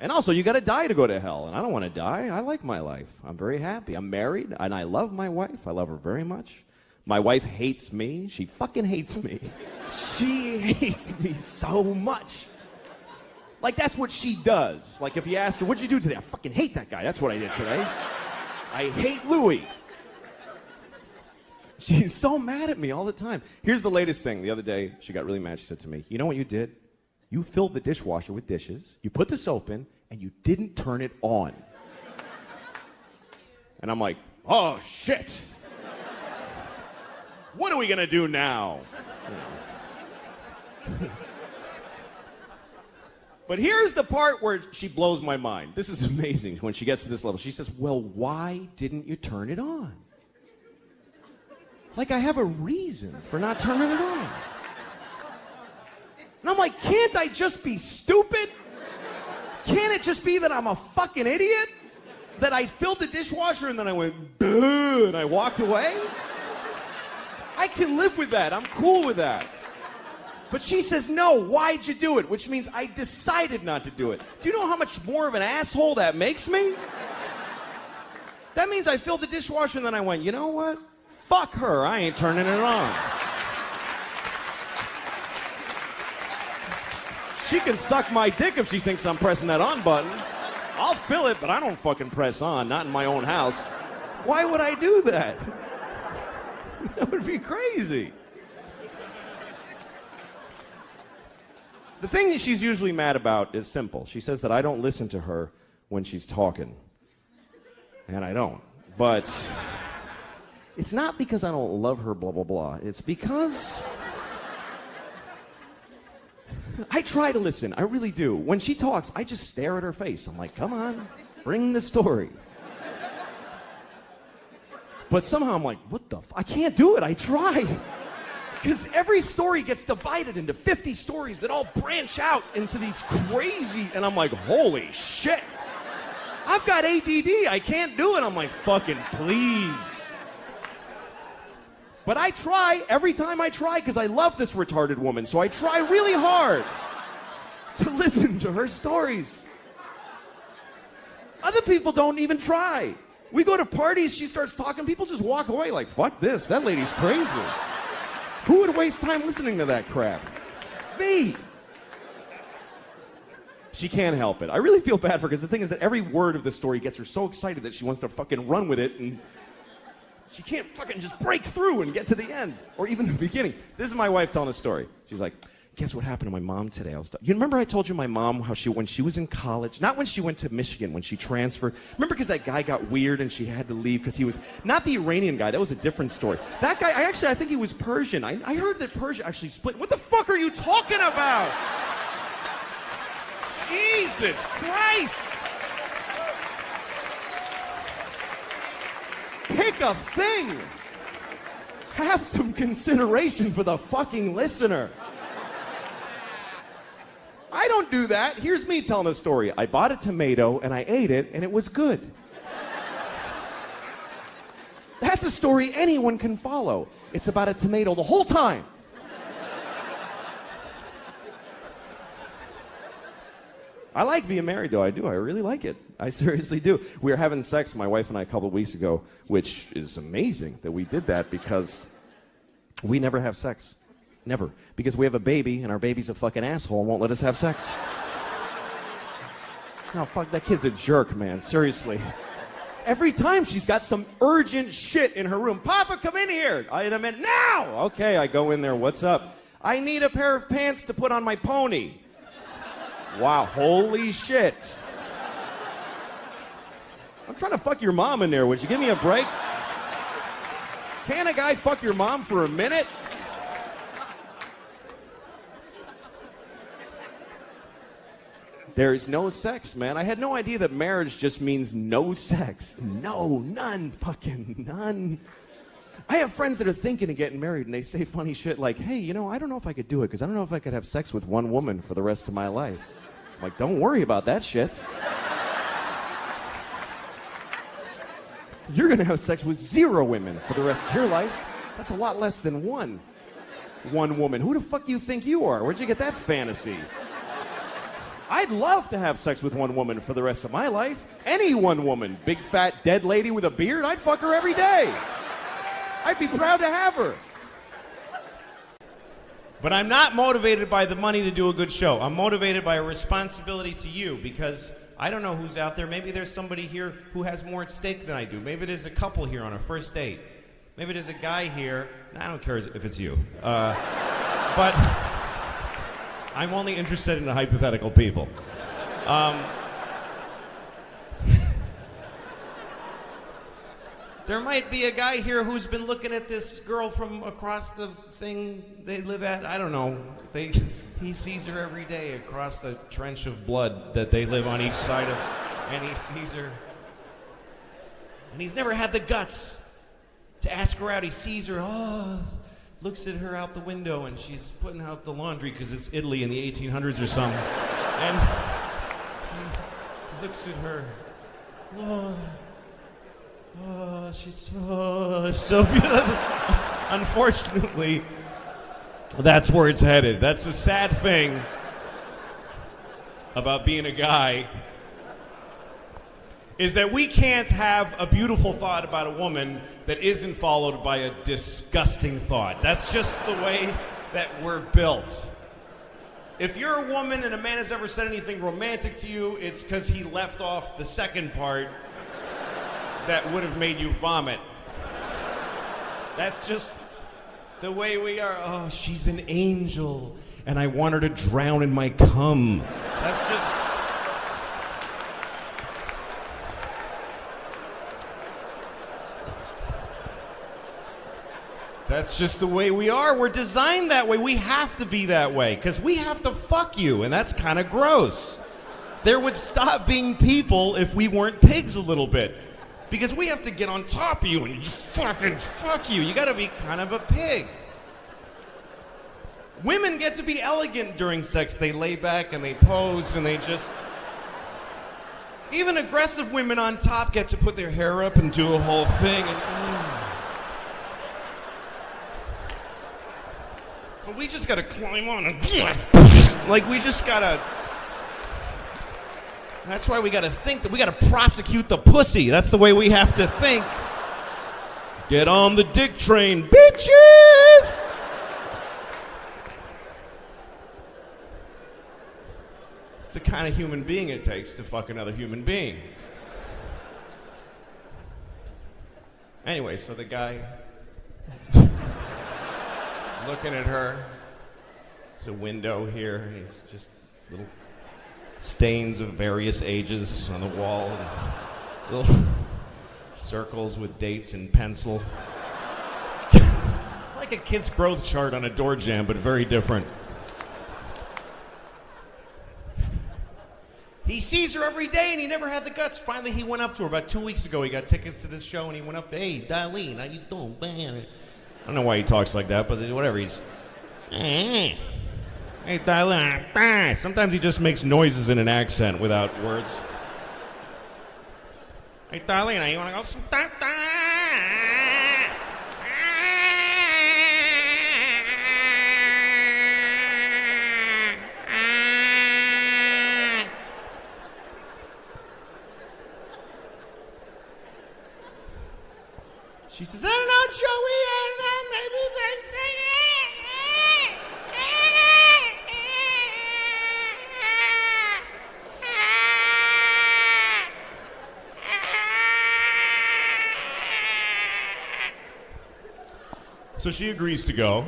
And also, you got to die to go to hell. And I don't want to die. I like my life. I'm very happy. I'm married, and I love my wife. I love her very much. My wife hates me. She fucking hates me. She hates me so much. Like, that's what she does. Like, if you ask her, what'd you do today? I fucking hate that guy. That's what I did today. I hate Louis. She's so mad at me all the time. Here's the latest thing. The other day, she got really mad. She said to me, you know what you did? You filled the dishwasher with dishes, you put the soap in, and you didn't turn it on. And I'm like, oh, shit. What are we going to do now? But here's the part where she blows my mind. This is amazing when she gets to this level. She says, well, why didn't you turn it on? Like I have a reason for not turning it on. And I'm like, can't I just be stupid? Can't it just be that I'm a fucking idiot? That I filled the dishwasher and then I went, duh, and I walked away? I can live with that. I'm cool with that. But she says, no, why'd you do it? Which means I decided not to do it. Do you know how much more of an asshole that makes me? That means I filled the dishwasher and then I went, you know what? Fuck her, I ain't turning it on. She can suck my dick if she thinks I'm pressing that on button. I'll fill it, but I don't fucking press on, not in my own house. Why would I do that? That would be crazy. The thing that she's usually mad about is simple. She says that I don't listen to her when she's talking. And I don't. But it's not because I don't love her, blah, blah, blah. It's because I try to listen. I really do. When she talks, I just stare at her face. I'm like, come on, bring the story. But somehow I'm like, what the I can't do it. I try. Because every story gets divided into 50 stories that all branch out into these crazy, and I'm like, holy shit. I've got ADD. I can't do it. I'm like, fucking please. But I try every time I try because I love this retarded woman. So I try really hard to listen to her stories. Other people don't even try. We go to parties, she starts talking, people just walk away like, fuck this, that lady's crazy. Who would waste time listening to that crap? Me. She can't help it. I really feel bad for her because the thing is that every word of the story gets her so excited that she wants to fucking run with it, and she can't fucking just break through and get to the end or even the beginning. This is my wife telling a story. She's like, guess what happened to my mom today? You remember I told you my mom how when she was in college, not when she went to Michigan, when she transferred. Remember because that guy got weird and she had to leave because he was not the Iranian guy. That was a different story. That guy, I think he was Persian. I heard that Persia actually split. What the fuck are you talking about? Jesus Christ! Pick a thing. Have some consideration for the fucking listener. I don't do that. Here's me telling a story. I bought a tomato and I ate it and it was good. That's a story anyone can follow. It's about a tomato the whole time. I like being married, though. I do. I really like it. I seriously do. We were having sex, my wife and I, a couple of weeks ago, which is amazing that we did that because we never have sex. Never. Because we have a baby, and our baby's a fucking asshole and won't let us have sex. No, fuck, that kid's a jerk, man. Seriously. Every time she's got some urgent shit in her room. Papa, come in here. In a minute. Now! Okay, I go in there. What's up? I need a pair of pants to put on my pony. Wow, holy shit. I'm trying to fuck your mom in there. Would you give me a break? Can a guy fuck your mom for a minute? There is no sex, man. I had no idea that marriage just means no sex. No, none, fucking none. I have friends that are thinking of getting married, and they say funny shit like, hey, you know, I don't know if I could do it, because I don't know if I could have sex with one woman for the rest of my life. I'm like, don't worry about that shit. You're going to have sex with 0 women for the rest of your life. That's a lot less than one woman. Who the fuck do you think you are? Where'd you get that fantasy? I'd love to have sex with one woman for the rest of my life. Any one woman. Big, fat, dead lady with a beard, I'd fuck her every day. I'd be proud to have her. But I'm not motivated by the money to do a good show. I'm motivated by a responsibility to you, because I don't know who's out there. Maybe there's somebody here who has more at stake than I do. Maybe there's a couple here on a first date. Maybe there's a guy here. I don't care if it's you. But I'm only interested in the hypothetical people. There might be a guy here who's been looking at this girl from across the thing they live at. I don't know. He sees her every day across the trench of blood that they live on each side of, and he sees her. And he's never had the guts to ask her out. He sees her, looks at her out the window, and she's putting out the laundry because it's Italy in the 1800s or something. And he looks at her. She's so beautiful. Unfortunately, that's where it's headed. That's the sad thing about being a guy, is that we can't have a beautiful thought about a woman that isn't followed by a disgusting thought. That's just the way that we're built. If you're a woman and a man has ever said anything romantic to you, it's because he left off the second part that would have made you vomit. That's just the way we are. Oh, she's an angel, and I want her to drown in my cum. That's just... That's just the way we are. We're designed that way. We have to be that way, because we have to fuck you, and that's kind of gross. There would stop being people if we weren't pigs a little bit. Because we have to get on top of you and just fucking fuck you. You gotta be kind of a pig. Women get to be elegant during sex. They lay back and they pose and they just... Even aggressive women on top get to put their hair up and do a whole thing. But we just gotta climb on and... Like, we just gotta... That's why we gotta think that we gotta prosecute the pussy. That's the way we have to think. Get on the dick train, bitches! It's the kind of human being it takes to fuck another human being. Anyway, so the guy looking at her. It's a window here. It's just little stains of various ages on the wall, and little circles with dates in pencil. Like a kid's growth chart on a door jamb, but very different. He sees her every day, and he never had the guts. Finally, he went up to her about 2 weeks ago. He got tickets to this show, and he went up to, hey, Darlene, how you doing? I don't know why he talks like that, but whatever. He's... Hey, Darlene. Sometimes he just makes noises in an accent without words. Hey, Darlene, you want to go sometime? She says, I don't know, Joey, I don't know, maybe they say it. So she agrees to go.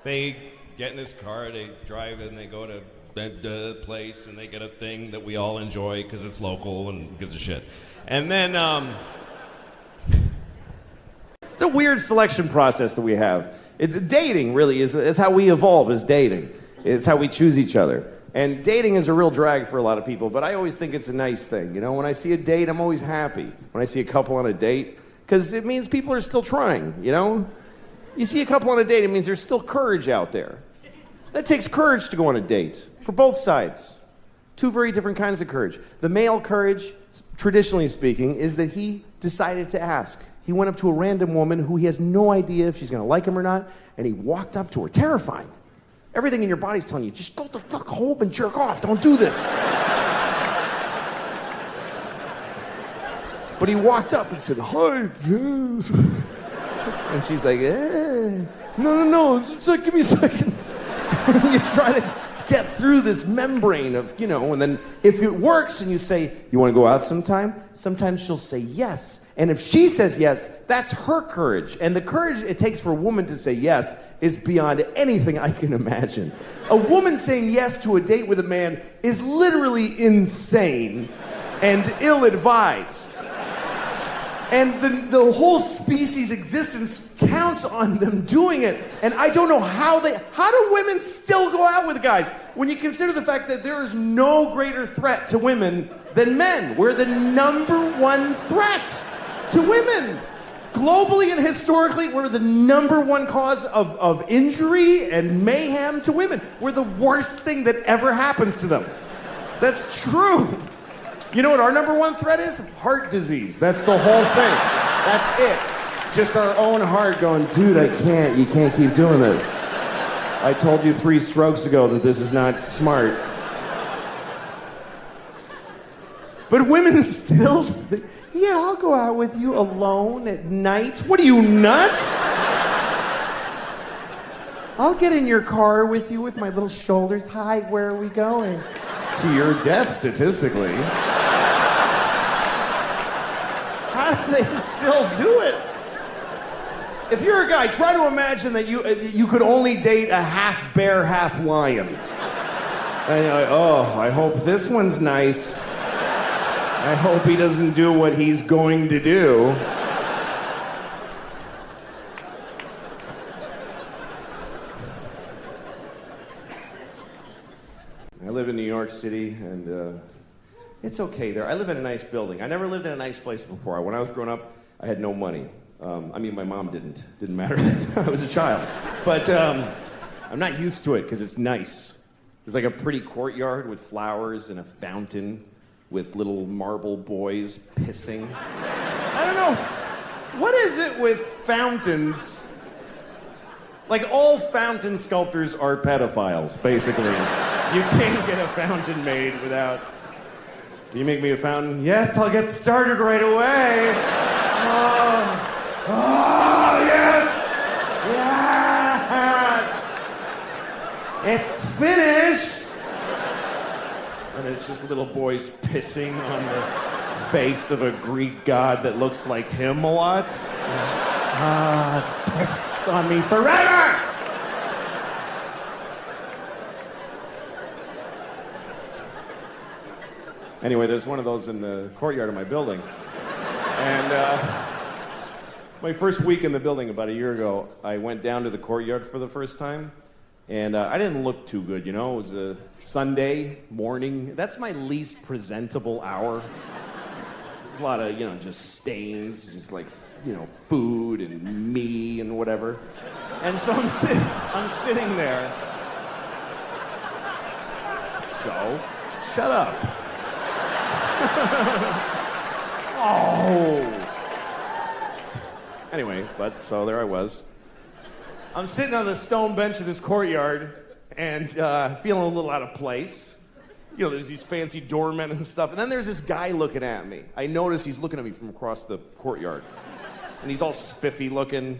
They get in his car, they drive and they go to the place and they get a thing that we all enjoy because it's local and who gives a shit. And then, it's a weird selection process that we have. It's dating, really, it's how we evolve as dating. It's how we choose each other. And dating is a real drag for a lot of people, but I always think it's a nice thing. You know, when I see a date, I'm always happy. When I see a couple on a date, because it means people are still trying, you know? You see a couple on a date, it means there's still courage out there. That takes courage to go on a date, for both sides. Two very different kinds of courage. The male courage, traditionally speaking, is that he decided to ask. He went up to a random woman who he has no idea if she's gonna like him or not, and he walked up to her, terrifying. Everything in your body's telling you, just go the fuck home and jerk off, don't do this. But he walked up and said, hi, yes. And she's like, no, give me a second. And you try to get through this membrane of, and then if it works and you say, you want to go out sometime? Sometimes she'll say yes. And if she says yes, that's her courage. And the courage it takes for a woman to say yes is beyond anything I can imagine. A woman saying yes to a date with a man is literally insane and ill-advised. And the whole species' existence counts on them doing it. And I don't know how do women still go out with guys? When you consider the fact that there is no greater threat to women than men. We're the number one threat to women. Globally and historically, we're the number one cause of injury and mayhem to women. We're the worst thing that ever happens to them. That's true. You know what our number one threat is? Heart disease. That's the whole thing. That's it. Just our own heart going, dude, you can't keep doing this. I told you 3 strokes ago that this is not smart. But women still think, yeah, I'll go out with you alone at night. What are you, nuts? I'll get in your car with you with my little shoulders. Hi, where are we going? To your death, statistically. How do they still do it? If you're a guy, try to imagine that you could only date a half bear, half lion. And you're like, oh, I hope this one's nice. I hope he doesn't do what he's going to do. I live in New York City, and it's okay there. I live in a nice building. I never lived in a nice place before. When I was growing up, I had no money. My mom didn't. Didn't matter. I was a child. But I'm not used to it because it's nice. There's like a pretty courtyard with flowers and a fountain with little marble boys pissing. I don't know. What is it with fountains? Like, all fountain sculptors are pedophiles, basically. You can't get a fountain made without... Can you make me a fountain? Yes, I'll get started right away. Oh, yes! Yes! It's finished! And it's just little boys pissing on the face of a Greek god that looks like him a lot. It's piss on me forever! Anyway, there's one of those in the courtyard of my building. And my first week in the building about a year ago, I went down to the courtyard for the first time. And I didn't look too good, It was a Sunday morning. That's my least presentable hour. A lot of, just stains, just like, food and me and whatever. And so I'm sitting there. So, shut up. Oh. Anyway, so there I was. I'm sitting on the stone bench of this courtyard and feeling a little out of place. There's these fancy doormen and stuff. And then there's this guy looking at me. I notice he's looking at me from across the courtyard. And he's all spiffy looking.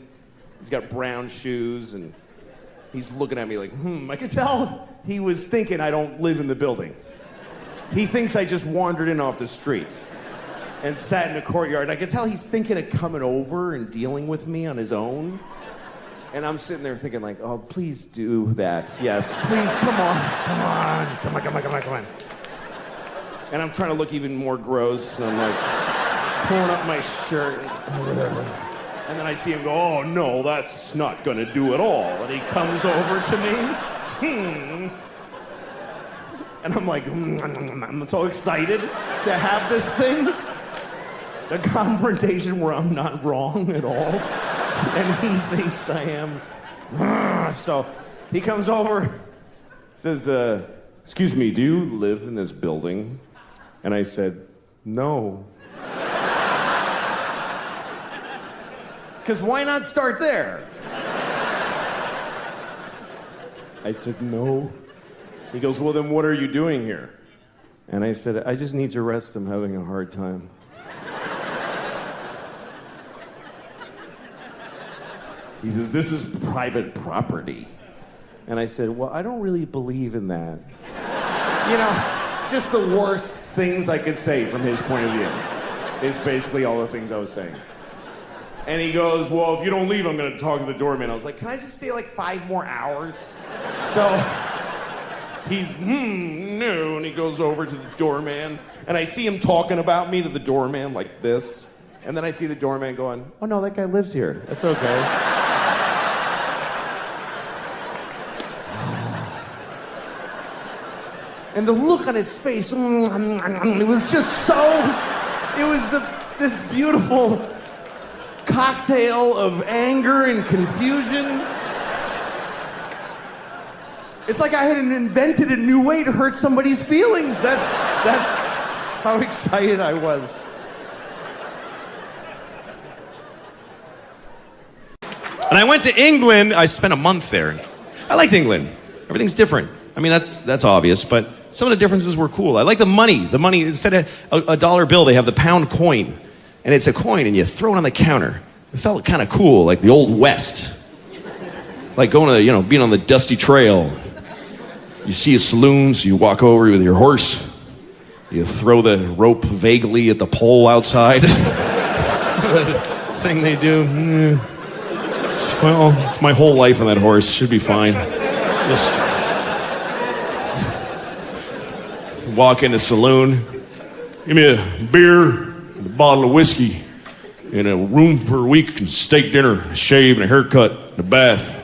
He's got brown shoes and he's looking at me like, I could tell he was thinking I don't live in the building. He thinks I just wandered in off the street and sat in the courtyard. And I could tell he's thinking of coming over and dealing with me on his own. And I'm sitting there thinking like, oh, please do that. Yes, please, come on. And I'm trying to look even more gross. And I'm like, pulling up my shirt. And then I see him go, oh, no, that's not going to do at all. And he comes over to me. And I'm like, I'm so excited to have this thing. The confrontation where I'm not wrong at all. And he thinks I am. So he comes over, says, excuse me, do you live in this building? And I said, no. Because why not start there? I said, no. He goes, well, then what are you doing here? And I said, I just need to rest. I'm having a hard time. He says, this is private property. And I said, well, I don't really believe in that. You know, just the worst things I could say from his point of view is basically all the things I was saying. And he goes, well, if you don't leave, I'm gonna talk to the doorman. I was like, can I just stay like 5 more hours? So he's, no, and he goes over to the doorman, and I see him talking about me to the doorman like this. And then I see the doorman going, oh no, that guy lives here. That's okay. And the look on his face, it was just so, it was this beautiful cocktail of anger and confusion. It's like I had invented a new way to hurt somebody's feelings. That's how excited I was. And I went to England. I spent a month there. I liked England. Everything's different. I mean, that's obvious, but some of the differences were cool. I like the money. The money, instead of a dollar bill, they have the pound coin. And it's a coin, and you throw it on the counter. It felt kind of cool, like the Old West. Like going to, being on the dusty trail. You see a saloon, so you walk over with your horse. You throw the rope vaguely at the pole outside. Thing they do. Well, it's my whole life on that horse. Should be fine. Just walk in a saloon. Give me a beer, and a bottle of whiskey, and a room for a week, and steak dinner, a shave, and a haircut, and a bath,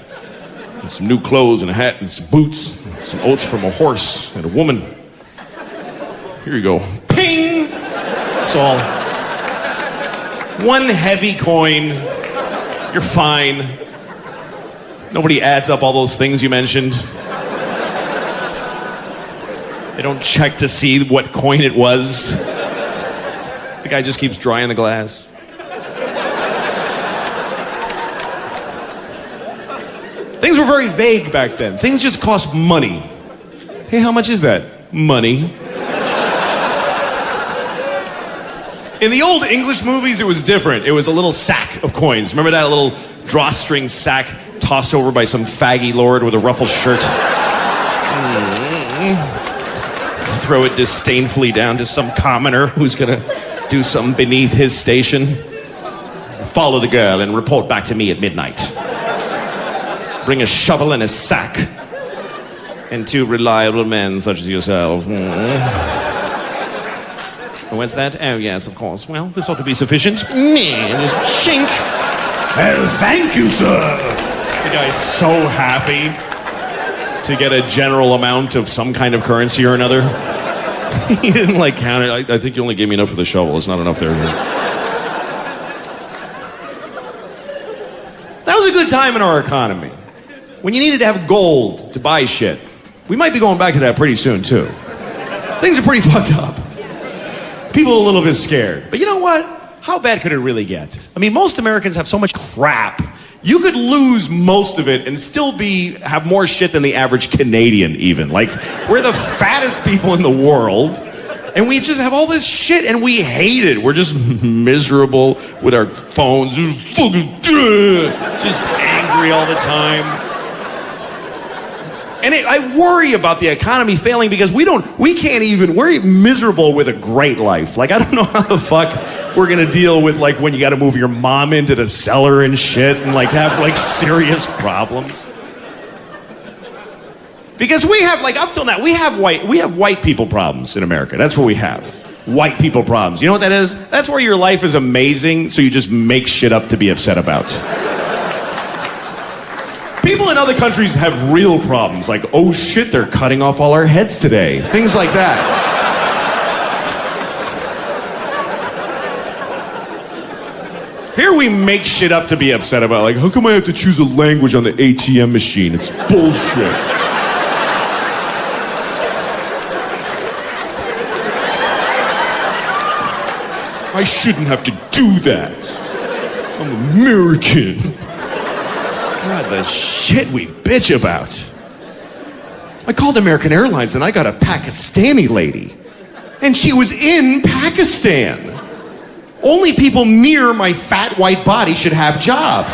and some new clothes, and a hat, and some boots, and some oats from a horse, and a woman. Here you go. Ping! That's all. One heavy coin. You're fine. Nobody adds up all those things you mentioned. They don't check to see what coin it was. The guy just keeps drying the glass. Things were very vague back then. Things just cost money. Hey, how much is that? Money. In the old English movies, it was different. It was a little sack of coins. Remember that little drawstring sack tossed over by some faggy lord with a ruffled shirt? Throw it disdainfully down to some commoner who's gonna do something beneath his station. Follow the girl and report back to me at midnight. Bring a shovel and a sack. And 2 reliable men such as yourself. What's that? Oh, yes, of course. Well, this ought to be sufficient. Just chink. Well, thank you, sir. The guy's so happy to get a general amount of some kind of currency or another. He didn't count it. I think you only gave me enough for the shovel. It's not enough there. That was a good time in our economy. When you needed to have gold to buy shit. We might be going back to that pretty soon, too. Things are pretty fucked up. People are a little bit scared. But you know what? How bad could it really get? I mean, most Americans have so much crap. You could lose most of it and still have more shit than the average Canadian, even. We're the fattest people in the world, and we just have all this shit, and we hate it. We're just miserable with our phones, just angry all the time. And I worry about the economy failing because we're miserable with a great life. I don't know how the fuck we're gonna deal with when you gotta move your mom into the cellar and shit and have serious problems. Because we have up till now, we have white people problems in America. That's what we have. White people problems. You know what that is? That's where your life is amazing, so you just make shit up to be upset about. People in other countries have real problems, oh shit, they're cutting off all our heads today. Things like that. Here we make shit up to be upset about, how come I have to choose a language on the ATM machine? It's bullshit. I shouldn't have to do that. I'm American. God, the shit we bitch about. I called American Airlines and I got a Pakistani lady. And she was in Pakistan. Only people near my fat white body should have jobs.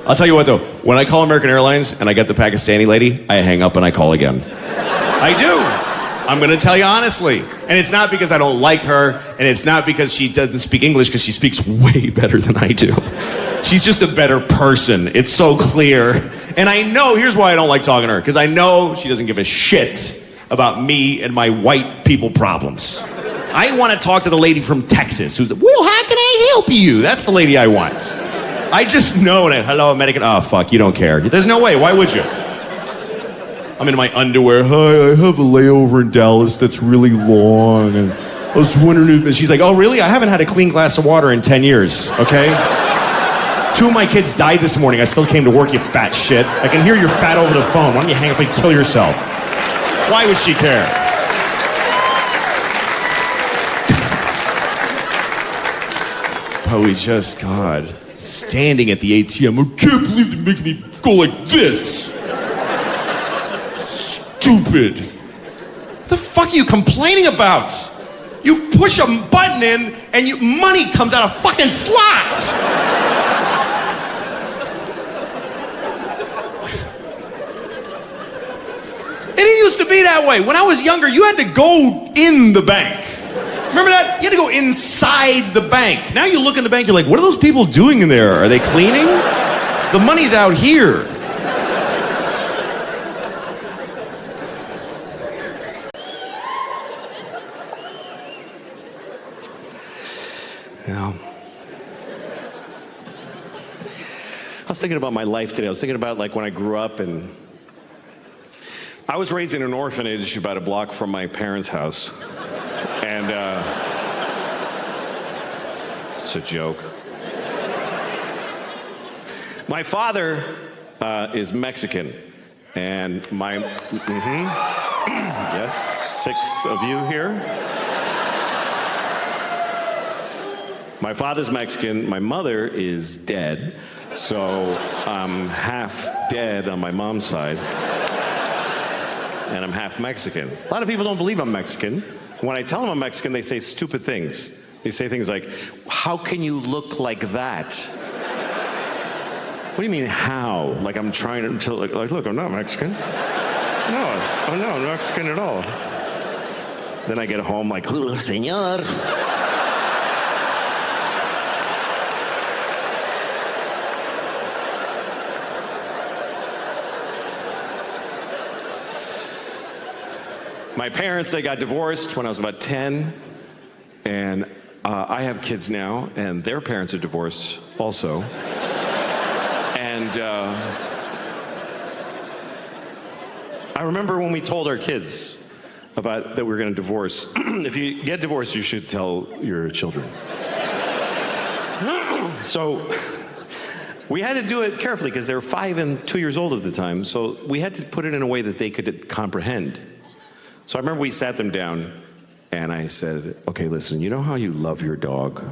I'll tell you what though, when I call American Airlines and I get the Pakistani lady, I hang up and I call again. I do. I'm gonna tell you honestly. And it's not because I don't like her, and it's not because she doesn't speak English, because she speaks way better than I do. She's just a better person. It's so clear. And I know, here's why I don't like talking to her, because I know she doesn't give a shit about me and my white people problems. I want to talk to the lady from Texas who's, well, how can I help you? That's the lady I want. I just know that, hello, American, oh, fuck, you don't care. There's no way, why would you? I'm in my underwear, hi, I have a layover in Dallas that's really long, and I was wondering if, and she's like, oh, really? I haven't had a clean glass of water in 10 years, okay? 2 of my kids died this morning. I still came to work, you fat shit. I can hear you're fat over the phone. Why don't you hang up and kill yourself? Why would she care? But we just, God, standing at the ATM, I can't believe they're making me go like this. Stupid. What the fuck are you complaining about? You push a button in and money comes out of fucking slots. It didn't used to be that way. When I was younger, you had to go in the bank. Remember that? You had to go inside the bank. Now you look in the bank, you're like, what are those people doing in there? Are they cleaning? The money's out here. You know, I was thinking about my life today. I was thinking about like when I grew up, and I was raised in an orphanage about a block from my parents' house. And it's a joke. My father is Mexican, and my yes, 6 of you here. My father's Mexican, my mother is dead, so I'm half dead on my mom's side, and I'm half Mexican. A lot of people don't believe I'm Mexican. When I tell them I'm Mexican, they say stupid things. They say things like, how can you look like that? What do you mean, how? Like I'm trying to, like look, I'm not Mexican. No, I'm not Mexican at all. Then I get home like, oh, señor. My parents, they got divorced when I was about 10, and I have kids now, and their parents are divorced also. And I remember when we told our kids about that we were going to divorce. If you get divorced, you should tell your children. So we had to do it carefully because they were 5 and 2 years old at the time, so we had to put it in a way that they could comprehend. So I remember we sat them down and I said, okay, listen, you know how you love your dog?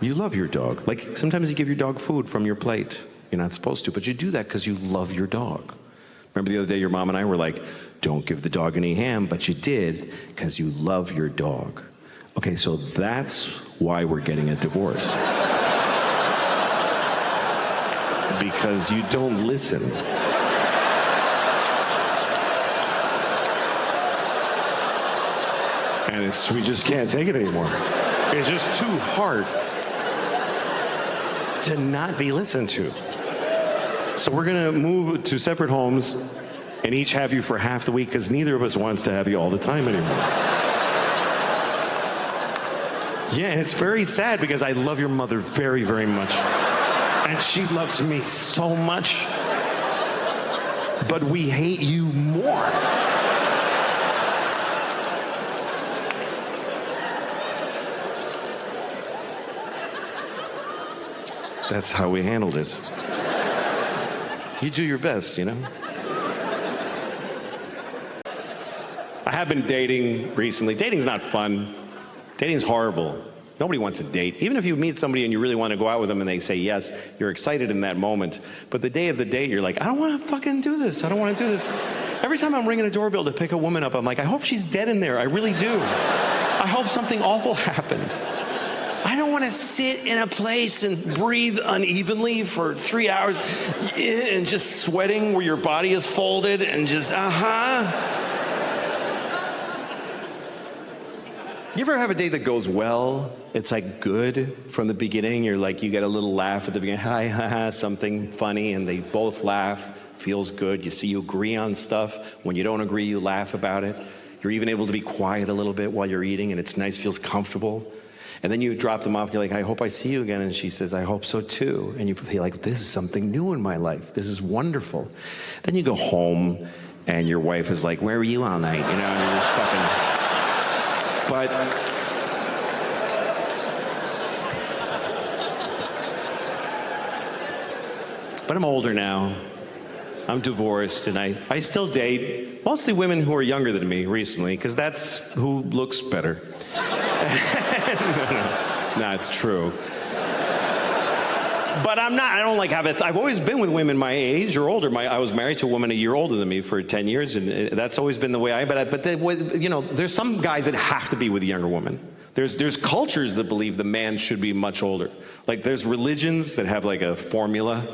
You love your dog. Like sometimes you give your dog food from your plate. You're not supposed to, but you do that because you love your dog. Remember the other day your mom and I were like, don't give the dog any ham, but you did because you love your dog. Okay, so that's why we're getting a divorce. Because you don't listen. And we just can't take it anymore. It's just too hard to not be listened to. So we're gonna move to separate homes and each have you for half the week because neither of us wants to have you all the time anymore. Yeah, and it's very sad because I love your mother very, very much. And she loves me so much. But we hate you more. That's how we handled it. You do your best, you know? I have been dating recently. Dating's not fun. Dating's horrible. Nobody wants to date. Even if you meet somebody and you really want to go out with them and they say yes, you're excited in that moment. But the day of the date, you're like, I don't want to fucking do this. I don't want to do this. Every time I'm ringing a doorbell to pick a woman up, I'm like, I hope she's dead in there. I really do. I hope something awful happened. I don't want to sit in a place and breathe unevenly for 3 hours and just sweating where your body is folded and just, You ever have a date that goes well? It's like good from the beginning. You're like, you get a little laugh at the beginning, hi, ha, ha, something funny, and they both laugh. Feels good. You see, you agree on stuff. When you don't agree, you laugh about it. You're even able to be quiet a little bit while you're eating, and it's nice, feels comfortable. And then you drop them off, and you're like, I hope I see you again. And she says, I hope so too. And you feel like, this is something new in my life. This is wonderful. Then you go home, and your wife is like, where were you all night? You know, and you're just fucking... But I'm older now. I'm divorced, and I still date mostly women who are younger than me recently, because that's who looks better. No, it's true. But I don't like have it. I've always been with women my age or older. I was married to a woman a year older than me for 10 years, and that's always been the way there's some guys that have to be with a younger woman. There's cultures that believe the man should be much older. Like there's religions that have like a formula,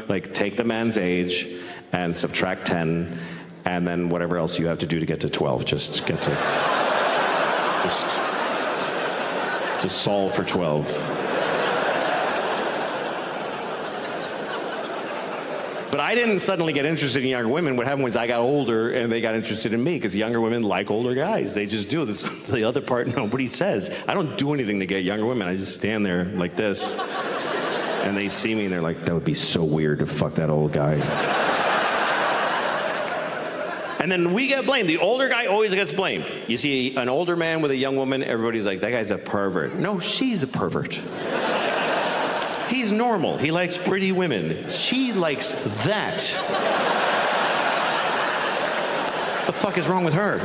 like take the man's age and subtract 10, and then whatever else you have to do to get to 12, just solve for 12. But I didn't suddenly get interested in younger women. What happened was I got older and they got interested in me, because younger women like older guys. They just do. This the other part nobody says. I don't do anything to get younger women. I just stand there like this. And they see me and they're like, that would be so weird to fuck that old guy. And then we get blamed. The older guy always gets blamed. You see an older man with a young woman, everybody's like, that guy's a pervert. No, she's a pervert. He's normal. He likes pretty women. She likes that. The fuck is wrong with her?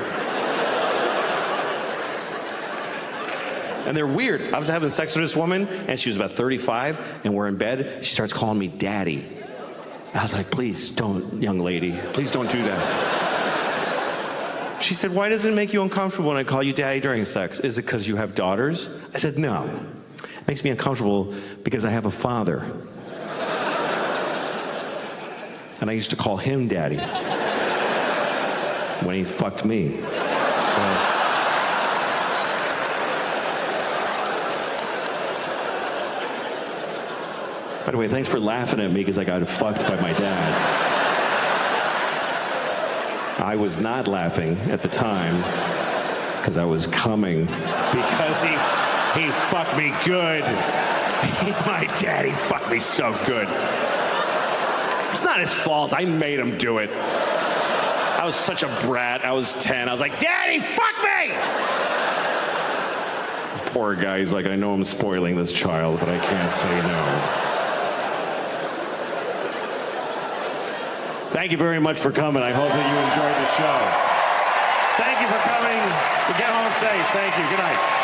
And they're weird. I was having sex with this woman, and she was about 35, and we're in bed. She starts calling me daddy. I was like, please don't, young lady. Please don't do that. She said, why does it make you uncomfortable when I call you daddy during sex? Is it because you have daughters? I said, no. It makes me uncomfortable because I have a father. And I used to call him daddy when he fucked me. By the way, thanks for laughing at me because I got fucked by my dad. I was not laughing at the time because I was coming because he fucked me good. My daddy fucked me so good. It's not his fault. I made him do it. I was such a brat. I was 10. I was like, Daddy, fuck me! Poor guy. He's like, I know I'm spoiling this child, but I can't say no. Thank you very much for coming. I hope that you enjoyed the show. Thank you for coming. Get home safe. Thank you. Good night.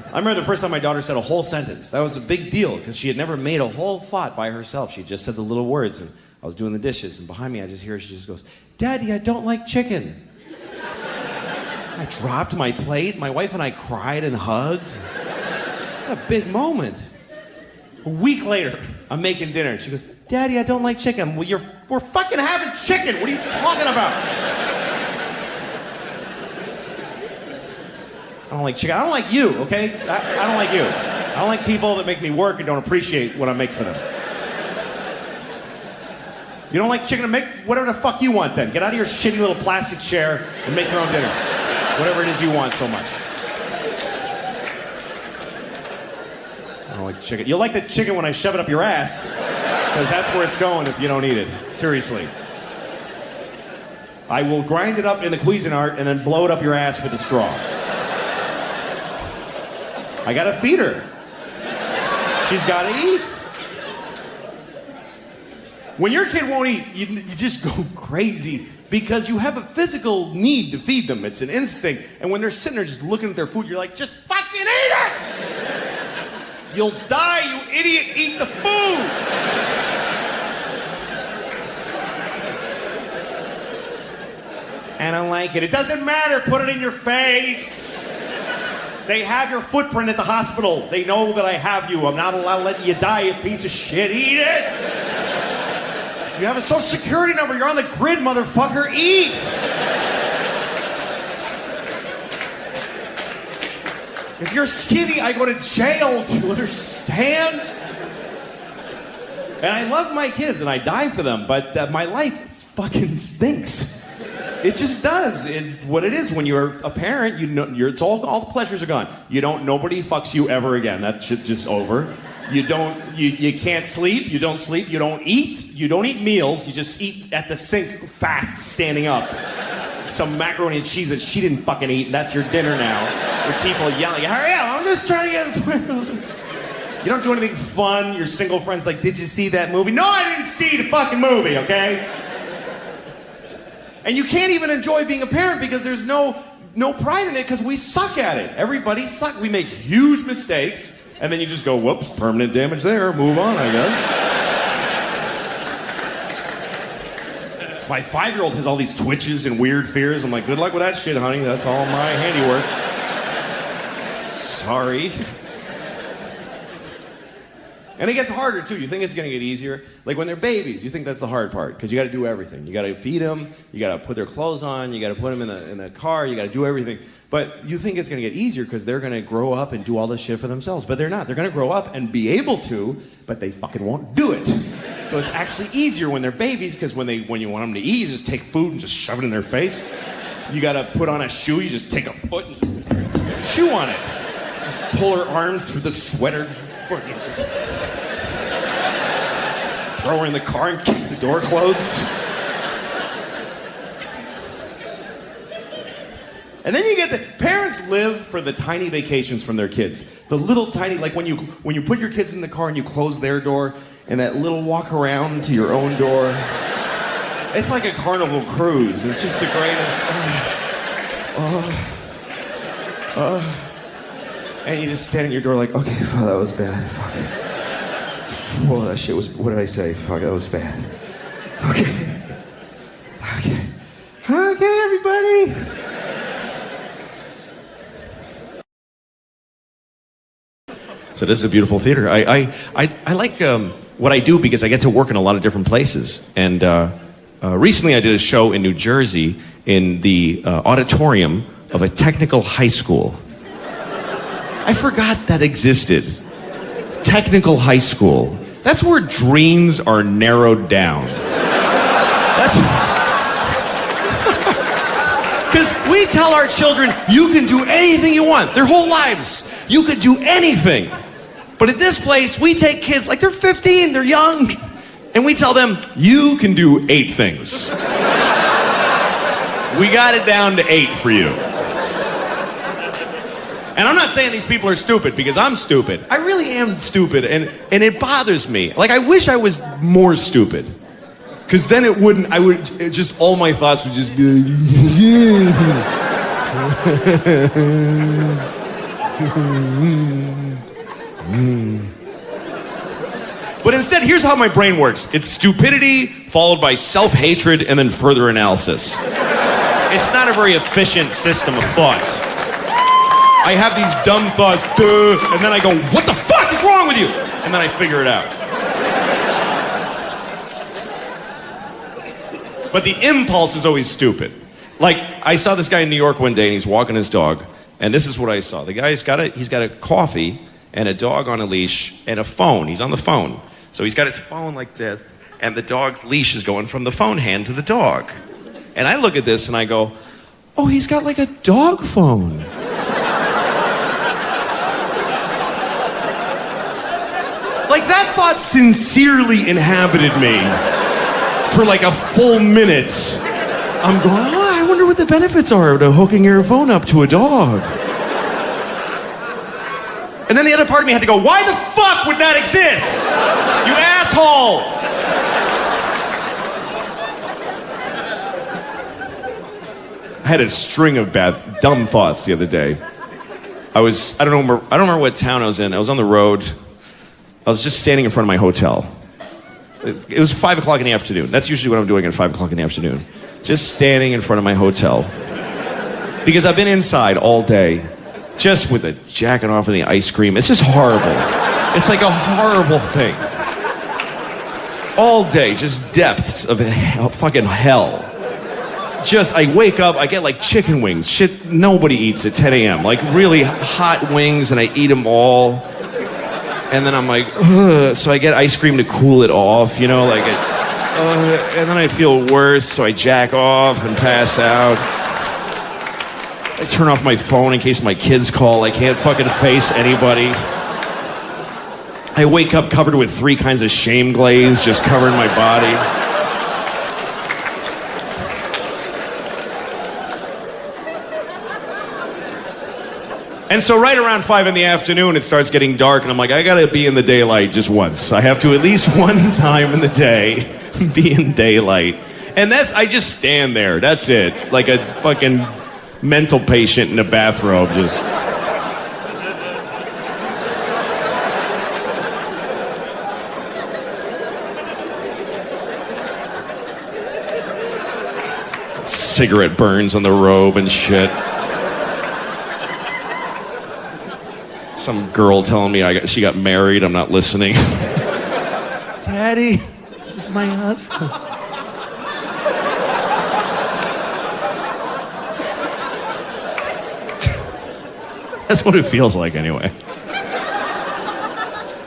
I remember the first time my daughter said a whole sentence. That was a big deal because she had never made a whole thought by herself. She just said the little words. And I was doing the dishes, and behind me I just hear her, she just goes, Daddy, I don't like chicken. I dropped my plate. My wife and I cried and hugged. It's a big moment. A week later, I'm making dinner. She goes, Daddy, I don't like chicken. Well, we're fucking having chicken. What are you talking about? I don't like chicken. I don't like you, okay? I don't like you. I don't like people that make me work and don't appreciate what I make for them. You don't like chicken? Make whatever the fuck you want then. Get out of your shitty little plastic chair and make your own dinner. Whatever it is you want so much. don't like chicken. You'll like the chicken when I shove it up your ass, because that's where it's going if you don't eat it. Seriously. I will grind it up in the Cuisinart and then blow it up your ass with a straw. I gotta feed her. She's gotta eat. When your kid won't eat, you just go crazy because you have a physical need to feed them. It's an instinct. And when they're sitting there just looking at their food, you're like, just fucking eat it! You'll die, you idiot, eat the food! I don't like it. It doesn't matter, put it in your face. They have your footprint at the hospital. They know that I have you. I'm not allowed to let you die, you piece of shit. Eat it! You have a social security number. You're on the grid, motherfucker. Eat! If you're skinny, I go to jail. Do you understand? And I love my kids and I die for them, but my life fucking stinks. It just does. It's what it is. When you're a parent, you know, it's all the pleasures are gone. Nobody fucks you ever again. That shit just over. You can't sleep. You don't sleep. You don't eat. You don't eat meals. You just eat at the sink fast, standing up. Some macaroni and cheese that she didn't fucking eat. And that's your dinner now. With people yelling, hurry up, I'm just trying to get... You don't do anything fun. Your single friend's like, did you see that movie? No, I didn't see the fucking movie, okay? And you can't even enjoy being a parent because there's no pride in it because we suck at it. Everybody sucks. We make huge mistakes, and then you just go, whoops, permanent damage there. Move on, I guess. My 5-year-old has all these twitches and weird fears. I'm like, good luck with that shit, honey. That's all my handiwork. Sorry. And it gets harder, too. You think it's going to get easier. Like when they're babies, you think that's the hard part because you got to do everything. You got to feed them, you got to put their clothes on, you got to put them in the car, you got to do everything. But you think it's going to get easier because they're going to grow up and do all this shit for themselves. But they're not. They're going to grow up and be able to, but they fucking won't do it. So it's actually easier when they're babies because when you want them to eat, you just take food and just shove it in their face. You got to put on a shoe, you just take a foot and chew on it. Just pull her arms through the sweater. Throw her in the car and keep the door closed. And then you get parents live for the tiny vacations from their kids. The little tiny, like when you put your kids in the car and you close their door and that little walk around to your own door. It's like a carnival cruise. It's just the greatest. And you just stand at your door like, okay, fuck, that was bad. Fuck. Whoa, that shit was, what did I say? Fuck, that was bad. Okay, everybody. So this is a beautiful theater. I like what I do because I get to work in a lot of different places. And recently I did a show in New Jersey in the auditorium of a technical high school. I forgot that existed. Technical high school. That's where dreams are narrowed down. That's... Because we tell our children, you can do anything you want. Their whole lives. You could do anything. But at this place, we take kids, like they're 15, they're young, and we tell them, you can do 8 things. We got it down to 8 for you. And I'm not saying these people are stupid, because I'm stupid. I really am stupid, and it bothers me. Like, I wish I was more stupid. Because then all my thoughts would just be like, But instead, here's how my brain works. It's stupidity, followed by self-hatred, and then further analysis. It's not a very efficient system of thought. I have these dumb thoughts, and then I go, what the fuck is wrong with you? And then I figure it out. But the impulse is always stupid. Like, I saw this guy in New York one day, and he's walking his dog, and this is what I saw. The guy's got a coffee, and a dog on a leash, and a phone. He's on the phone. So he's got his phone like this, and the dog's leash is going from the phone hand to the dog. And I look at this, and I go, oh, he's got like a dog phone. Like, that thought sincerely inhabited me for like a full minute. I'm going, oh, I wonder what the benefits are to hooking your phone up to a dog. And then the other part of me had to go, why the fuck would that exist? You asshole! I had a string of dumb thoughts the other day. I don't remember what town I was in. I was on the road. I was just standing in front of my hotel. It was 5 o'clock in the afternoon. That's usually what I'm doing at 5 o'clock in the afternoon. Just standing in front of my hotel. Because I've been inside all day, just with the jacking off of the ice cream. It's just horrible. It's like a horrible thing. All day, just depths of fucking hell. I wake up, I get like chicken wings. Shit nobody eats at 10 a.m. Like really hot wings, and I eat them all. And then I'm like, ugh. So I get ice cream to cool it off, you know, like and then I feel worse, so I jack off and pass out. I turn off my phone in case my kids call. I can't fucking face anybody. I wake up covered with 3 kinds of shame glaze just covering my body. And so right around 5 in the afternoon, it starts getting dark, and I'm like, I gotta be in the daylight just once. I have to at least one time in the day be in daylight. And I just stand there, that's it. Like a fucking mental patient in a bathrobe, just. Cigarette burns on the robe and shit. Some girl telling me she got married. I'm not listening. Daddy, this is my husband. That's what it feels like anyway.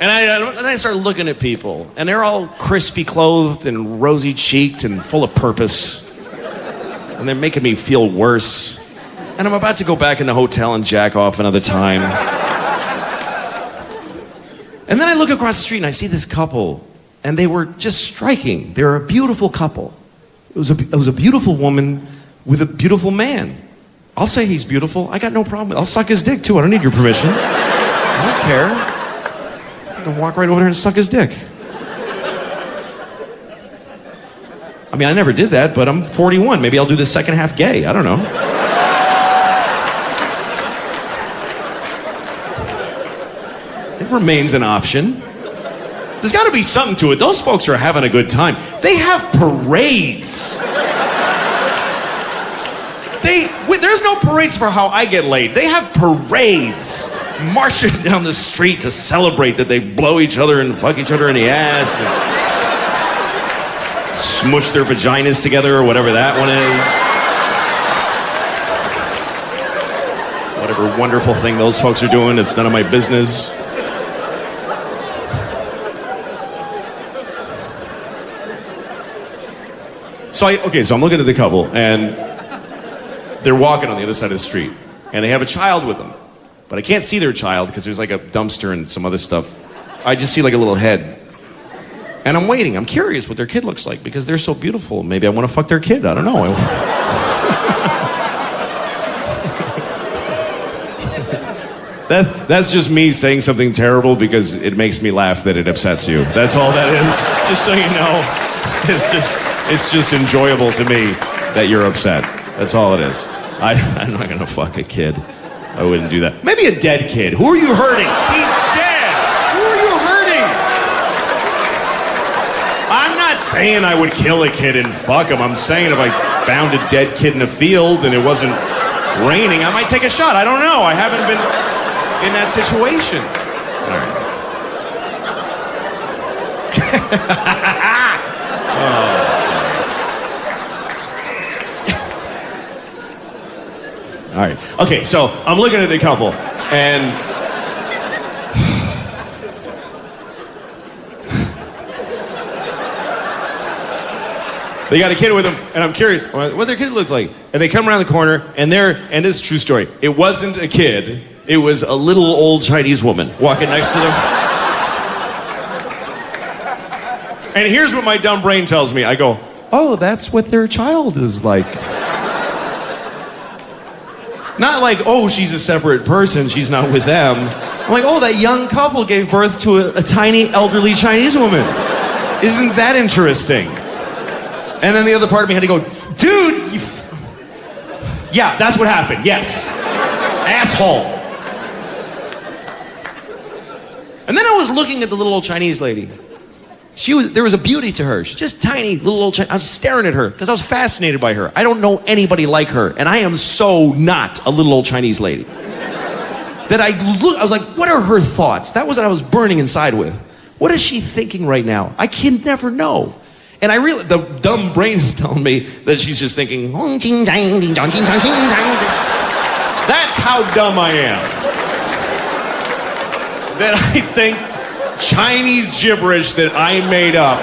And I start looking at people, and they're all crispy clothed and rosy cheeked and full of purpose. And they're making me feel worse. And I'm about to go back in the hotel and jack off another time. And then I look across the street and I see this couple, and they were just striking. They're a beautiful couple. It was a beautiful woman with a beautiful man. I'll say he's beautiful. I got no problem. I'll suck his dick too. I don't need your permission. I don't care. I can walk right over there and suck his dick. I mean, I never did that, but I'm 41. Maybe I'll do the second half gay. I don't know. It remains an option. There's got to be something to it. Those folks are having a good time. They have parades. There's no parades for how I get laid. They have parades marching down the street to celebrate that they blow each other and fuck each other in the ass and smush their vaginas together or whatever that one is. Whatever wonderful thing those folks are doing, it's none of my business. So I'm looking at the couple, and they're walking on the other side of the street, and they have a child with them. But I can't see their child because there's like a dumpster and some other stuff. I just see like a little head. And I'm waiting. I'm curious what their kid looks like because they're so beautiful. Maybe I want to fuck their kid. I don't know. That's just me saying something terrible because it makes me laugh that it upsets you. That's all that is. Just so you know, it's just enjoyable to me that you're upset. That's all it is. I'm not gonna fuck a kid. I wouldn't do that. Maybe a dead kid. Who are you hurting? He's dead. Who are you hurting? I'm not saying I would kill a kid and fuck him. I'm saying if I found a dead kid in a field and it wasn't raining, I might take a shot. I don't know. I haven't been in that situation. All right. Oh. All right. Okay, so I'm looking at the couple, and they got a kid with them, and I'm curious what their kid looks like. And they come around the corner, and this is a true story. It wasn't a kid. It was a little old Chinese woman walking next to them. And here's what my dumb brain tells me. I go, oh, that's what their child is like. Not like, oh, she's a separate person, she's not with them. I'm like, oh, that young couple gave birth to a tiny, elderly Chinese woman. Isn't that interesting? And then the other part of me had to go, dude, yeah, that's what happened, yes. Asshole. And then I was looking at the little old Chinese lady. There was a beauty to her. She's just tiny, little old Chinese. I was staring at her because I was fascinated by her. I don't know anybody like her, and I am so not a little old Chinese lady. That I was like, what are her thoughts? That was what I was burning inside with. What is she thinking right now? I can never know. And I realized the dumb brain is telling me that she's just thinking, that's how dumb I am. That I think Chinese gibberish that I made up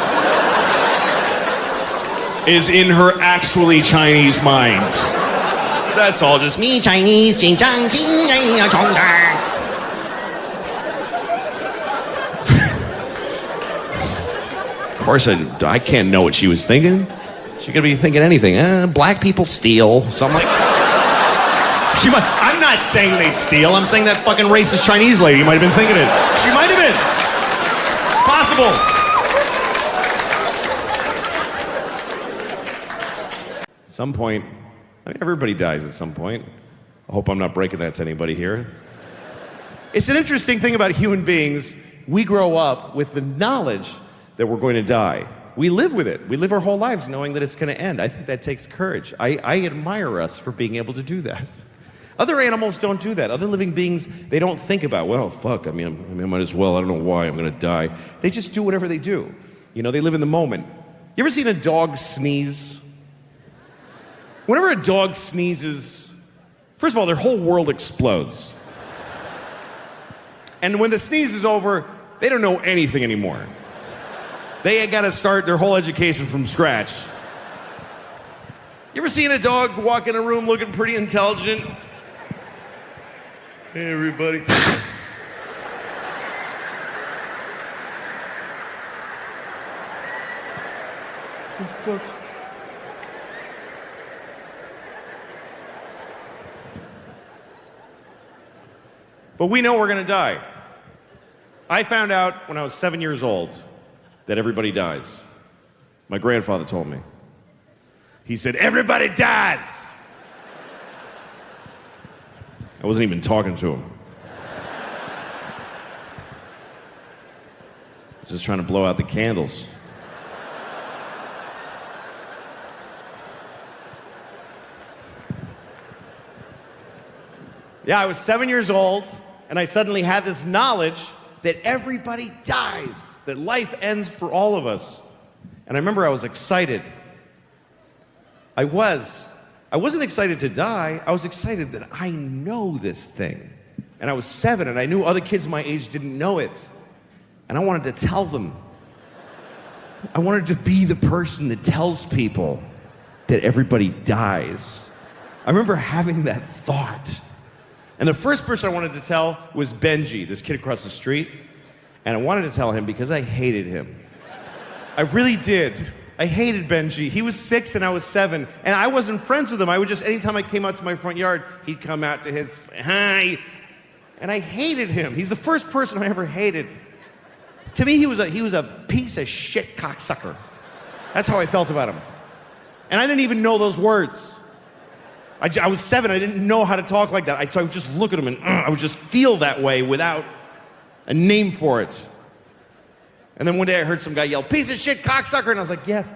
is in her actually Chinese mind. That's all just me, Chinese. Of course, I can't know what she was thinking. She could be thinking anything. Black people steal. So I'm like, I'm not saying they steal. I'm saying that fucking racist Chinese lady might have been thinking it. She might have been. It's possible. At some point, I mean, everybody dies at some point. I hope I'm not breaking that to anybody here. It's an interesting thing about human beings. We grow up with the knowledge that we're going to die. We live with it. We live our whole lives knowing that it's going to end. I think that takes courage. I admire us for being able to do that. Other animals don't do that. Other living beings, they don't think about, well, fuck, I mean, I might as well. I don't know why I'm going to die. They just do whatever they do. You know, they live in the moment. You ever seen a dog sneeze? Whenever a dog sneezes, first of all, their whole world explodes. And when the sneeze is over, they don't know anything anymore. They got to start their whole education from scratch. You ever seen a dog walk in a room looking pretty intelligent? Hey, everybody. The fuck? But we know we're going to die. I found out when I was 7 years old that everybody dies. My grandfather told me. He said, everybody dies. I wasn't even talking to him. I was just trying to blow out the candles. Yeah, I was 7 years old, and I suddenly had this knowledge that everybody dies, that life ends for all of us. And I remember I was excited. I wasn't excited to die. I was excited that I know this thing. And I was 7, and I knew other kids my age didn't know it. And I wanted to tell them. I wanted to be the person that tells people that everybody dies. I remember having that thought. And the first person I wanted to tell was Benji, this kid across the street. And I wanted to tell him because I hated him. I really did. I hated Benji. He was 6 and I was 7. And I wasn't friends with him. I would just, anytime I came out to my front yard, he'd come out to his, hi. And I hated him. He's the first person I ever hated. To me, he was a piece of shit cocksucker. That's how I felt about him. And I didn't even know those words. I was 7, I didn't know how to talk like that. So I would just look at him and I would just feel that way without a name for it. And then one day I heard some guy yell, piece of shit cocksucker, and I was like, yes,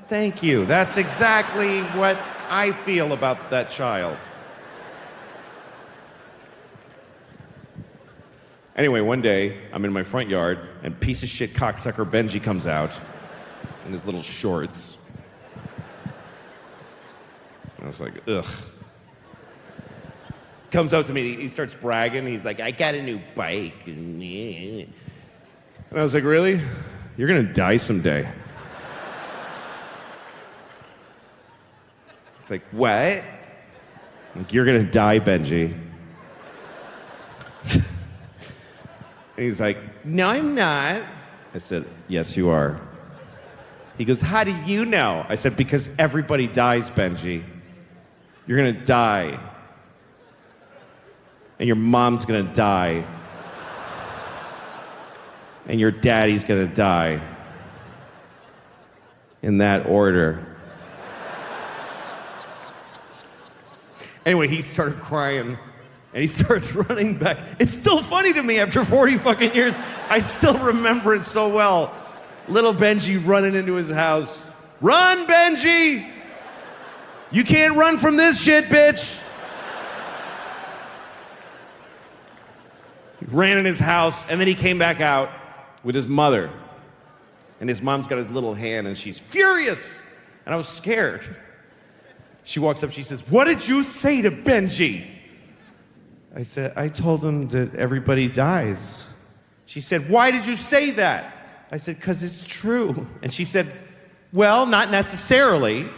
thank you. That's exactly what I feel about that child. Anyway, one day, I'm in my front yard, and piece of shit cocksucker Benji comes out in his little shorts. And I was like, ugh. Comes up to me, he starts bragging, he's like, I got a new bike. And I was like, really? You're gonna die someday. He's like, what? I'm like, you're gonna die, Benji. And he's like, no, I'm not. I said, yes, you are. He goes, how do you know? I said, because everybody dies, Benji. You're gonna die. And your mom's gonna die. And your daddy's gonna die. In that order. Anyway, he started crying. And he starts running back. It's still funny to me after 40 fucking years. I still remember it so well. Little Benji running into his house. Run, Benji! You can't run from this shit, bitch! He ran in his house, and then he came back out with his mother. And his mom's got his little hand, and she's furious. And I was scared. She walks up, she says, what did you say to Benji? I said, I told him that everybody dies. She said, why did you say that? I said, because it's true. And she said, well, not necessarily.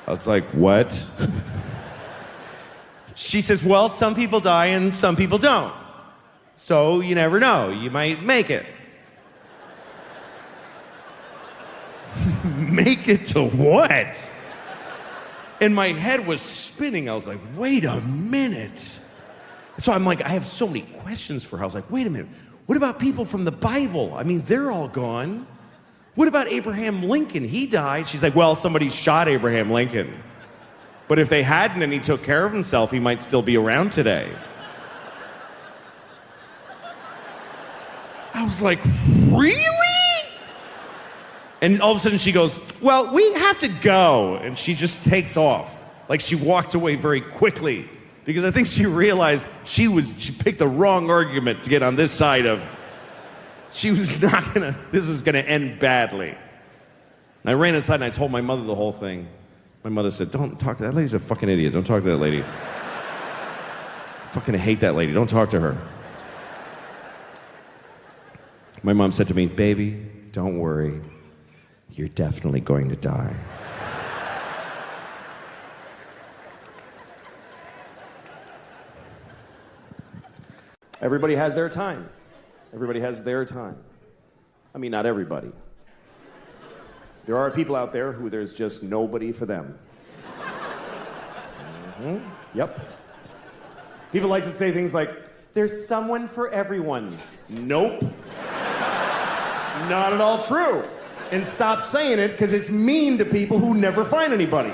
I was like, what? She says, well, some people die and some people don't. So you never know. You might make it. Make it to what? And my head was spinning. I was like, wait a minute. So I'm like, I have so many questions for her. I was like, wait a minute. What about people from the Bible? I mean, they're all gone. What about Abraham Lincoln? He died. She's like, well, somebody shot Abraham Lincoln. But if they hadn't and he took care of himself, he might still be around today. I was like, really? And all of a sudden she goes, well, we have to go. And she just takes off. Like she walked away very quickly. Because I think she realized she picked the wrong argument to get on this side of, this was gonna end badly. And I ran inside and I told my mother the whole thing. My mother said, don't talk to that lady's a fucking idiot. Don't talk to that lady. I fucking hate that lady. Don't talk to her. My mom said to me, baby, don't worry. You're definitely going to die. Everybody has their time. Everybody has their time. I mean, not everybody. There are people out there who there's just nobody for them. Yep. People like to say things like, there's someone for everyone. Nope. Not at all true. And stop saying it because it's mean to people who never find anybody.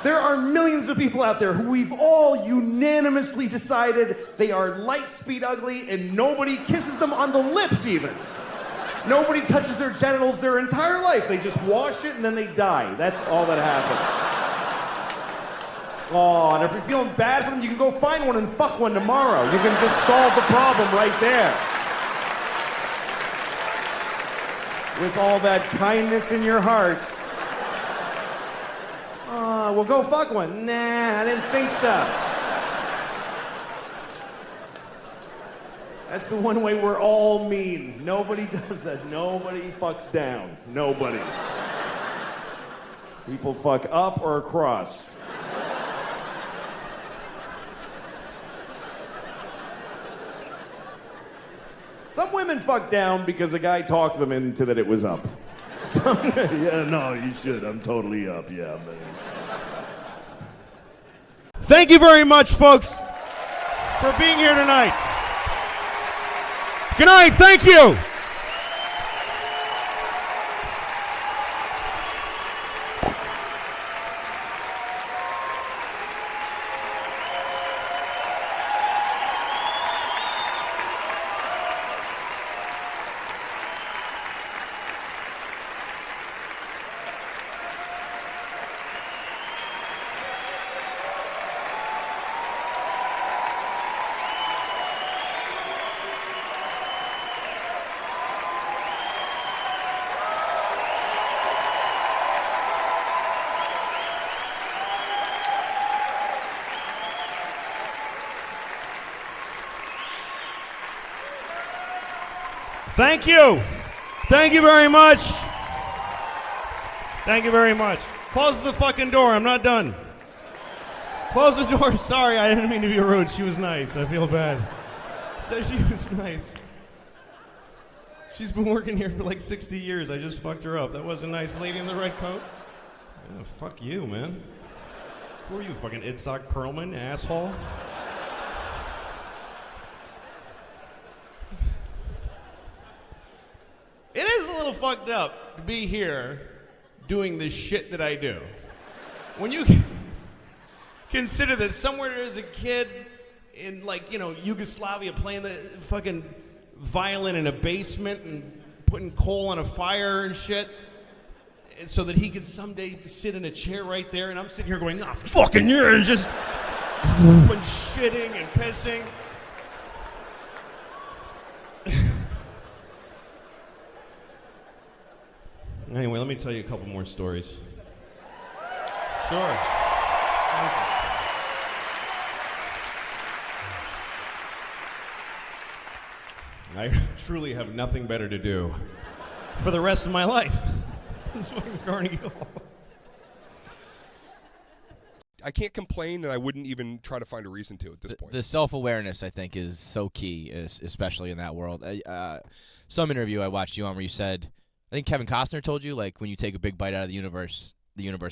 There are millions of people out there who we've all unanimously decided they are light speed ugly and nobody kisses them on the lips even. Nobody touches their genitals their entire life. They just wash it and then they die. That's all that happens. Oh, and if you're feeling bad for them, you can go find one and fuck one tomorrow. You can just solve the problem right there. With all that kindness in your heart. Oh, well, go fuck one. Nah, I didn't think so. That's the one way we're all mean. Nobody does that. Nobody fucks down. Nobody. People fuck up or across. Some women fuck down because a guy talked them into that it was up. Yeah, no, you should. I'm totally up, yeah. But... Thank you very much, folks, for being here tonight. Good night. Thank you. Thank you. Thank you very much. Thank you very much. Close the fucking door. I'm not done. Close the door. Sorry, I didn't mean to be rude. She was nice. I feel bad. She was nice. She's been working here for like 60 years. I just fucked her up. That wasn't nice. Lady in the red coat. Oh, fuck you, man. Who are you, fucking Itzhak Perlman, asshole? It is a little fucked up to be here doing the shit that I do. When you consider that somewhere there's a kid in, like, Yugoslavia playing the fucking violin in a basement and putting coal on a fire and shit, and so that he could someday sit in a chair right there, and I'm sitting here going, nah, fucking yeah, and just and shitting and pissing. Anyway, let me tell you a couple more stories. Sure. I truly have nothing better to do for the rest of my life. Carnegie Hall. I can't complain, and I wouldn't even try to find a reason to at this point. The self-awareness, I think, is so key, especially in that world. Some interview I watched you on where you said, I think Kevin Costner told you, like, when you take a big bite out of the universe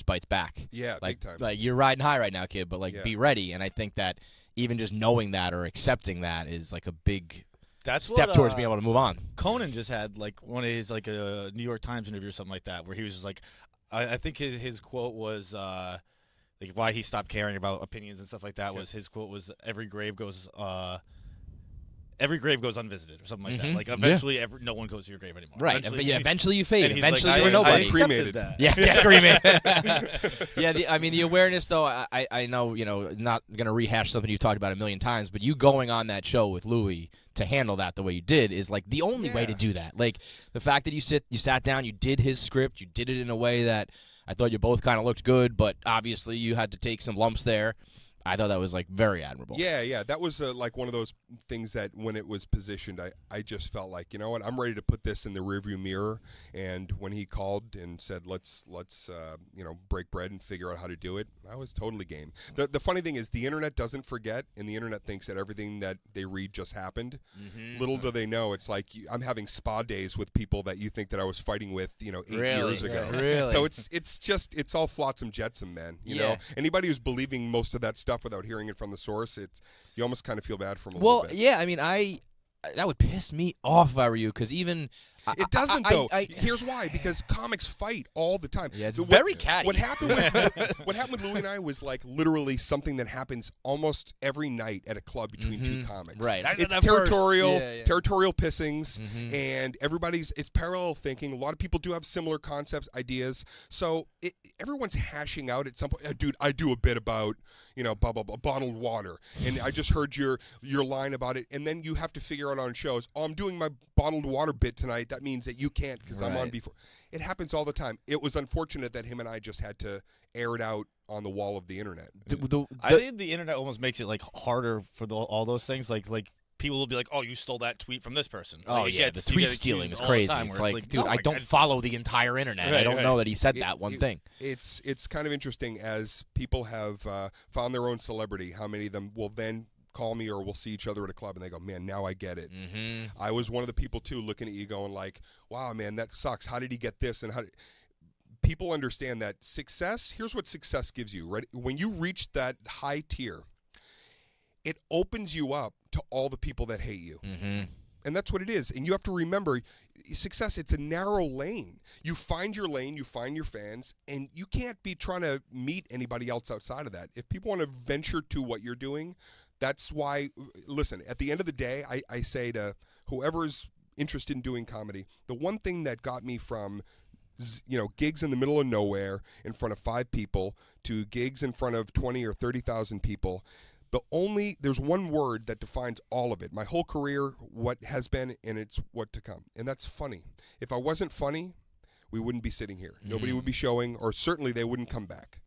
bites back. Yeah, like, big time. Like, you're riding high right now, kid, but, like, be ready. And I think that even just knowing that or accepting that is, like, a big step towards being able to move on. Conan just had, like, one of his, like, a New York Times interview or something like that, where he was just like, I think his quote was, like, why he stopped caring about opinions and stuff like that was, his quote was, every grave goes unvisited or something like that. Like, eventually no one goes to your grave anymore. Right. Eventually you fade. Eventually you're nobody. I cremated that. Yeah, cremated. Yeah, the awareness, though, I know, not going to rehash something you've talked about a million times, but you going on that show with Louis to handle that the way you did is, like, the only way to do that. Like, the fact that you sat down, you did his script, you did it in a way that I thought you both kind of looked good, but obviously you had to take some lumps there. I thought that was, like, very admirable. Yeah. That was, like, one of those things that when it was positioned, I just felt like, you know what, I'm ready to put this in the rearview mirror. And when he called and said, let's break bread and figure out how to do it, I was totally game. The funny thing is the internet doesn't forget, and the internet thinks that everything that they read just happened. Mm-hmm. Little do they know, it's like I'm having spa days with people that you think that I was fighting with, 8 years ago. Really? So it's all flotsam jetsam, man. You know, anybody who's believing most of that stuff without hearing it from the source, you almost kind of feel bad for them a little bit. Well, yeah, I mean, that would piss me off if I were you, because even it doesn't though. Here's why: because comics fight all the time. Yeah, it's very catty. What happened with Louis and I was like literally something that happens almost every night at a club between two comics. Right. It's territorial pissings, and it's parallel thinking. A lot of people do have similar concepts, ideas. So everyone's hashing out at some point. Dude, I do a bit about blah blah blah bottled water, and I just heard your line about it, and then you have to figure out on shows. Oh, I'm doing my bottled water bit tonight. That means that you can't because I'm on before. It happens all the time. It was unfortunate that him and I just had to air it out on the wall of the internet. I think the internet almost makes it, like, harder for all those things. Like people will be like, "Oh, you stole that tweet from this person." Oh, like, the tweet stealing is crazy. It's like, dude, I don't follow the entire internet. I don't know that he said that one thing. It's kind of interesting as people have found their own celebrity. How many of them will then call me or we'll see each other at a club and they go, man, now I get it. Mm-hmm. I was one of the people too looking at you going like, wow, man, that sucks. How did he get this? And people understand that success, here's what success gives you, right? When you reach that high tier, it opens you up to all the people that hate you. Mm-hmm. And that's what it is. And you have to remember, success, it's a narrow lane. You find your lane, you find your fans, and you can't be trying to meet anybody else outside of that. If people want to venture to what you're doing, that's why, listen, at the end of the day, I say to whoever's interested in doing comedy, the one thing that got me from gigs in the middle of nowhere in front of 5 people to gigs in front of 20 or 30,000 people, there's one word that defines all of it. My whole career, what has been, and it's what to come. And that's funny. If I wasn't funny, we wouldn't be sitting here. Nobody would be showing, or certainly they wouldn't come back.